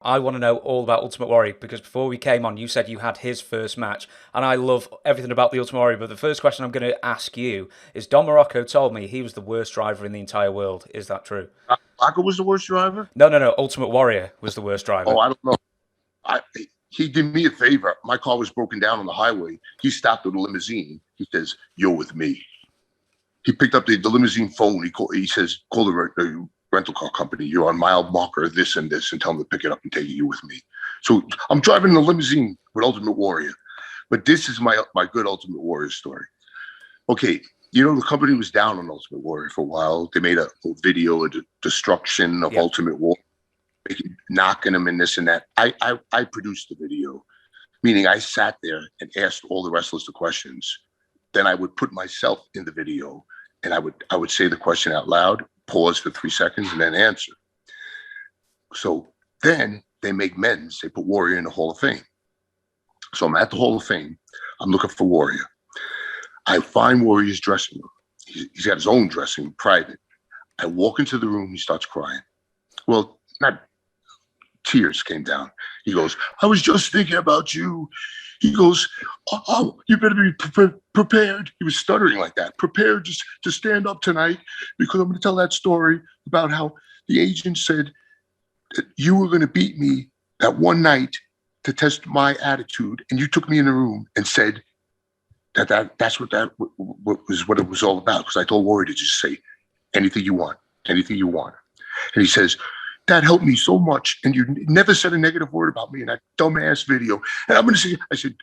I want to know all about Ultimate Warrior because before we came on, you said you had his first match, and I love everything about the Ultimate Warrior. But the first question I'm going to ask you is: Don Morocco told me he was the worst driver in the entire world. Is that true? Baco was the worst driver. No, no, no. Ultimate Warrior was the worst Oh, driver. I don't know. I He did me a favor. My car was broken down on the highway. He stopped with a limousine. He says, "You're with me." He picked up the limousine phone. He says, "Call the rental car company. You're on mile marker this and this, and tell them to pick it up and take you with me." So I'm driving the limousine with Ultimate Warrior. But this is my good Ultimate Warrior story. Okay, the company was down on Ultimate Warrior for a while. They made a whole video of the destruction of Yeah. Ultimate Warrior, knocking him and this and that. I produced the video, meaning I sat there and asked all the wrestlers the questions. Then I would put myself in the video and I would say the question out loud, pause for 3 seconds, and then answer. So then they make men's. They put Warrior in the Hall of Fame. So I'm at the Hall of Fame. I'm looking for Warrior. I find Warrior's dressing room. He's got his own dressing room, private. I walk into the room. He starts crying. Well, not tears came down. He goes, "I was just thinking about you." He goes, "Oh, you better be prepared." He was stuttering like that. "Prepared just to stand up tonight because I'm going to tell that story about how the agent said that you were going to beat me that one night to test my attitude, and you took me in the room and said that's what it was all about." Because I told Warrior to just say anything you want, anything you want, and he says, "That helped me so much, and you never said a negative word about me in that dumbass video." And I'm going to say, I said,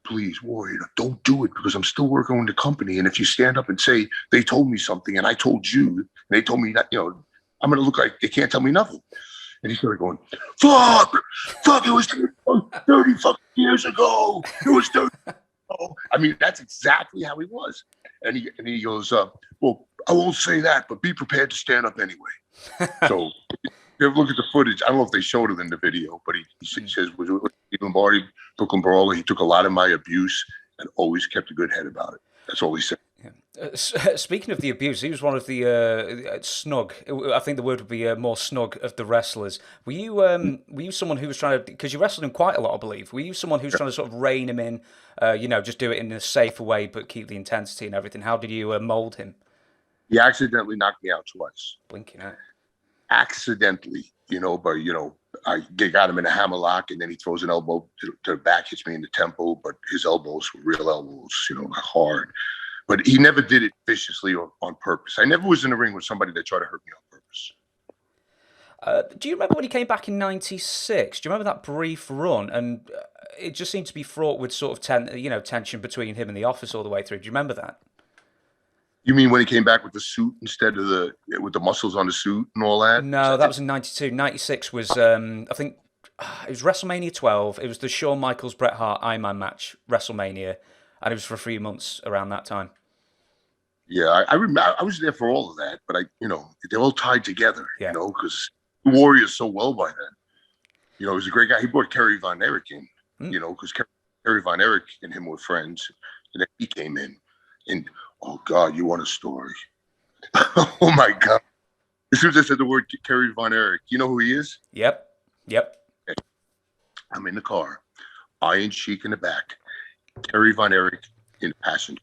"Please, Warrior, don't do it because I'm still working on the company. And if you stand up and say they told me something and I told you, and they told me that, I'm going to look like they can't tell me nothing." And he started going, fuck, it was 30 fucking years ago. It was 30. I mean, that's exactly how he was. And he goes, "Well, I won't say that, but be prepared to stand up anyway." So if you ever look at the footage, I don't know if they showed it in the video, but he says, "Was Lombardi, Brooklyn Brawler, he took a lot of my abuse and always kept a good head about it." That's all he said. Speaking of the abuse, he was one of the snug. I think the word would be more snug of the wrestlers. Were you someone who was trying to, because you wrestled him quite a lot, I believe. Were you someone who was trying to sort of rein him in, just do it in a safer way, but keep the intensity and everything? How did you mold him? He accidentally knocked me out twice. Blinking out. Accidentally, but I got him in a hammerlock, and then he throws an elbow to the back, hits me in the temple, but his elbows were real elbows, hard. But he never did it viciously or on purpose. I never was in a ring with somebody that tried to hurt me on purpose. Do you remember when he came back in '96? Do you remember that brief run? And it just seemed to be fraught with sort of tension between him and the office all the way through. Do you remember that? You mean when he came back with the suit instead of with the muscles on the suit and all that? Was No, that that the, was in '92. '96 was, I think, it was WrestleMania 12. It was the Shawn Michaels Bret Hart Iron Man match, WrestleMania, and it was for 3 months around that time. yeah, I remember. I was there for all of that, but they're all tied together. Yeah. Because the Warrior's so well by then. He was a great guy. He brought Kerry Von Erich in. Mm. Because Kerry Von Erich and him were friends, and then he came in, and oh God, you want a story? Oh my God! As soon as I said the word Kerry Von Erich, you know who he is? Yep. Yep. I'm in the car, Iron Sheik in the back, Kerry Von Erich in the passenger,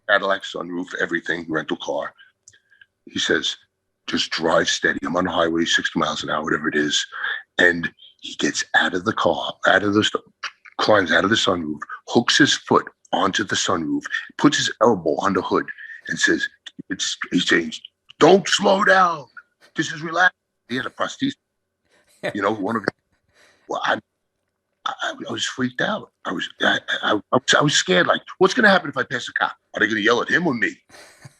Cadillac sunroof, everything, rental car. He says, "Just drive steady. I'm on the highway, 60 miles an hour, whatever it is." And he gets out of the car, climbs out of the sunroof, hooks his foot onto the sunroof, puts his elbow on the hood, and says, he's saying, "Don't slow down. This is relaxed." He had a prosthesis, one of. Well, I was freaked out. I was scared. Like, what's going to happen if I pass a cop? Are they going to yell at him or me?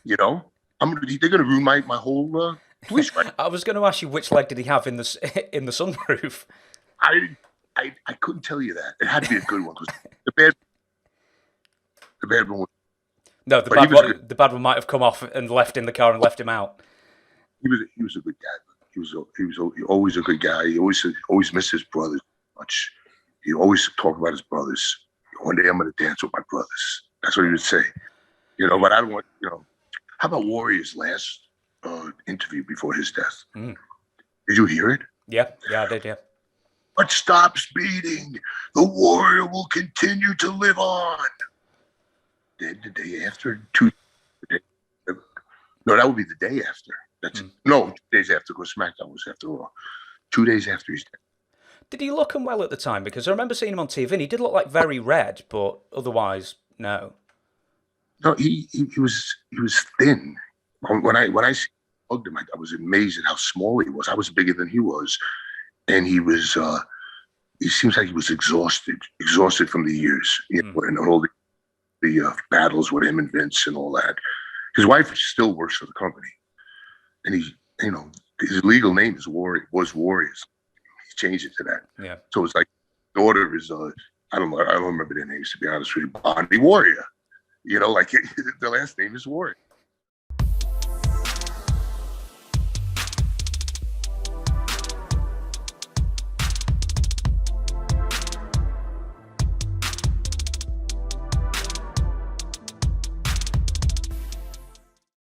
They're going to ruin my whole police record. I was going to ask you which leg did he have in the in the sunroof? I, I couldn't tell you that. It had to be a good one because the bad one was. No, But he was a good, the bad one might have come off and left in the car and left him out. he was a good guy. He was always a good guy. He always missed his brothers much. He always talked about his brothers. One day I'm going to dance with my brothers. That's what he would say. But I don't want. How about Warrior's last interview before his death? Mm. Did you hear it? Yeah, yeah, I did. Yeah. But stops beating. The warrior will continue to live on. Then the day after, no, that would be the day after. That's no 2 days after. Because SmackDown was after Raw. 2 days after he's dead. Did he look unwell at the time? Because I remember seeing him on TV, and he did look like very red, but otherwise, no. No, he was thin. When I hugged him, I was amazed at how small he was. I was bigger than he was, and he seems like he was exhausted from the years, and all the battles with him and Vince and all that. His wife still works for the company, and his legal name is Warriors. He changed it to that. Yeah. So it's like daughter is I don't know, I don't remember their names, to be honest with you. Bonnie Warrior. Like the last name is Warrior.